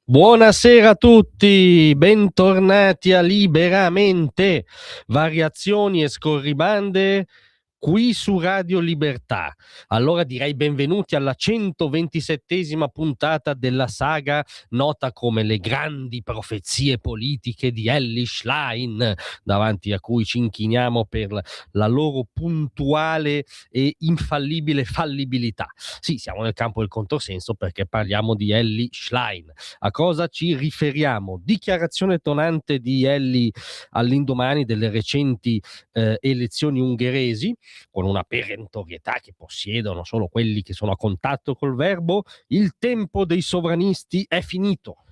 Buonasera a tutti, bentornati a Liberamente, variazioni e scorribande qui su Radio Libertà. Allora direi benvenuti alla 127ª puntata della saga nota come le grandi profezie politiche di Elly Schlein, davanti a cui ci inchiniamo per la loro puntuale e infallibile fallibilità. Sì, siamo nel campo del controsenso perché parliamo di Elly Schlein. A cosa ci riferiamo? Dichiarazione tonante di Elly all'indomani delle recenti elezioni ungheresi, con una perentorietà che possiedono solo quelli che sono a contatto col verbo: il tempo dei sovranisti è finito.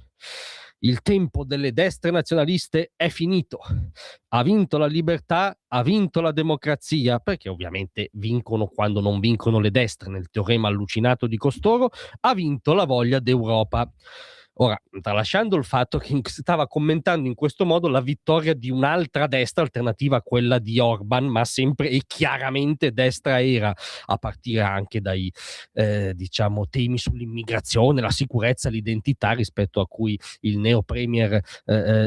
Il tempo delle destre nazionaliste è finito. Ha vinto la libertà, ha vinto la democrazia, perché ovviamente vincono quando non vincono le destre, nel teorema allucinato di costoro. Ha vinto la voglia d'Europa. Ora, tralasciando il fatto che stava commentando in questo modo la vittoria di un'altra destra alternativa a quella di Orban, ma sempre e chiaramente destra era, a partire anche dai diciamo temi sull'immigrazione, la sicurezza, l'identità, rispetto a cui il neo premier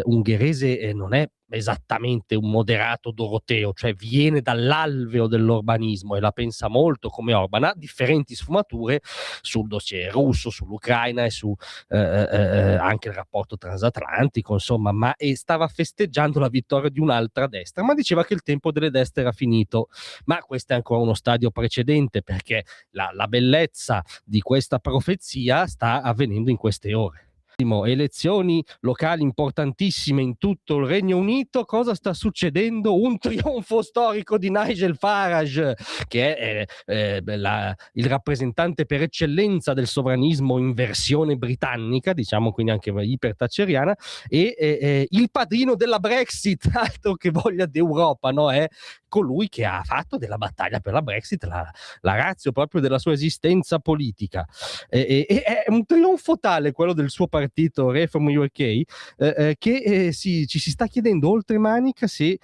ungherese non è esattamente un moderato doroteo, cioè viene dall'alveo dell'orbanismo e la pensa molto come Orban. Ha differenti sfumature sul dossier russo, sull'Ucraina e su anche il rapporto transatlantico, insomma, ma stava festeggiando la vittoria di un'altra destra, ma diceva che il tempo delle destre era finito. Ma questo è ancora uno stadio precedente, perché la bellezza di questa profezia sta avvenendo in queste ore. Elezioni locali importantissime in tutto il Regno Unito. Cosa sta succedendo? Un trionfo storico di Nigel Farage, che è il rappresentante per eccellenza del sovranismo in versione britannica, diciamo, quindi anche ipertacceriana, e il padrino della Brexit, altro che voglia d'Europa, no? È colui che ha fatto della battaglia per la Brexit la ratio proprio della sua esistenza politica. È un trionfo tale quello del suo partito Reform UK, che ci si sta chiedendo oltremanica se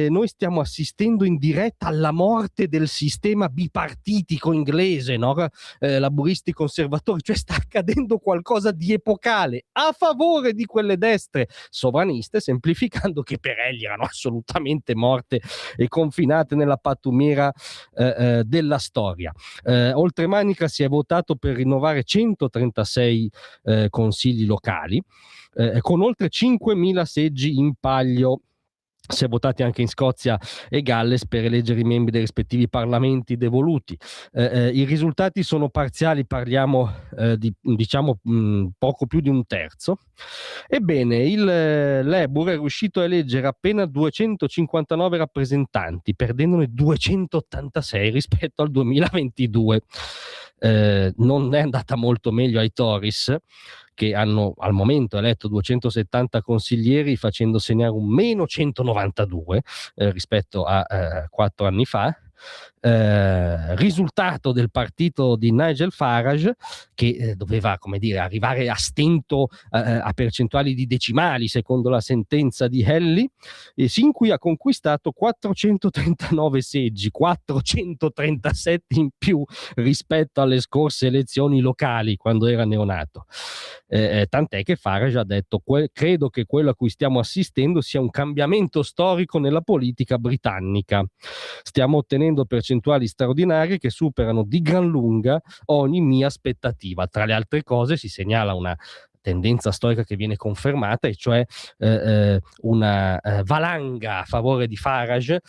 noi stiamo assistendo in diretta alla morte del sistema bipartitico inglese, no? Laburisti conservatori, cioè sta accadendo qualcosa di epocale a favore di quelle destre sovraniste, semplificando, che per egli erano assolutamente morte e confinate nella pattumiera della storia. Oltremanica si è votato per rinnovare 136 consigli locali, con oltre 5.000 seggi in palio. Si è votati anche in Scozia e Galles per eleggere i membri dei rispettivi parlamenti devoluti. I risultati sono parziali, parliamo di diciamo poco più di un terzo. Ebbene, il Labour è riuscito a eleggere appena 259 rappresentanti, perdendone 286 rispetto al 2022. Non è andata molto meglio ai Tories, che hanno al momento eletto 270 consiglieri, facendo segnare un meno 192 rispetto a 4 anni fa. Risultato del partito di Nigel Farage, che doveva, come dire, arrivare a stento a percentuali di decimali secondo la sentenza di Elly, sin qui ha conquistato 439 seggi, 437 in più rispetto alle scorse elezioni locali quando era neonato. Tant'è che Farage ha detto: credo che quello a cui stiamo assistendo sia un cambiamento storico nella politica britannica. Stiamo ottenendo percentuali straordinarie che superano di gran lunga ogni mia aspettativa. Tra le altre cose si segnala una tendenza storica che viene confermata, e cioè una valanga a favore di Farage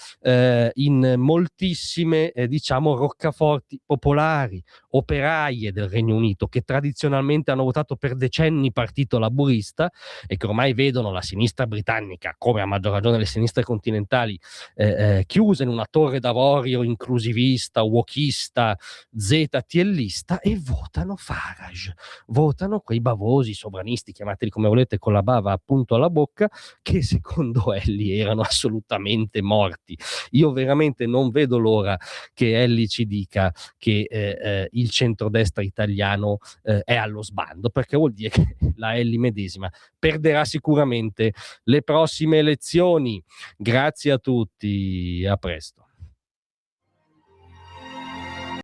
in moltissime diciamo roccaforti popolari, operaie del Regno Unito, che tradizionalmente hanno votato per decenni partito laburista e che ormai vedono la sinistra britannica, come a maggior ragione le sinistre continentali, chiuse in una torre d'avorio inclusivista, wokista, ZTLista, e votano Farage, votano quei bavosi sovranisti, chiamateli come volete, con la bava appunto alla bocca, che secondo Elly erano assolutamente morti. Io veramente non vedo l'ora che Elly ci dica che il centrodestra italiano è allo sbando, perché vuol dire che la Elly medesima perderà sicuramente le prossime elezioni. Grazie a tutti, a presto.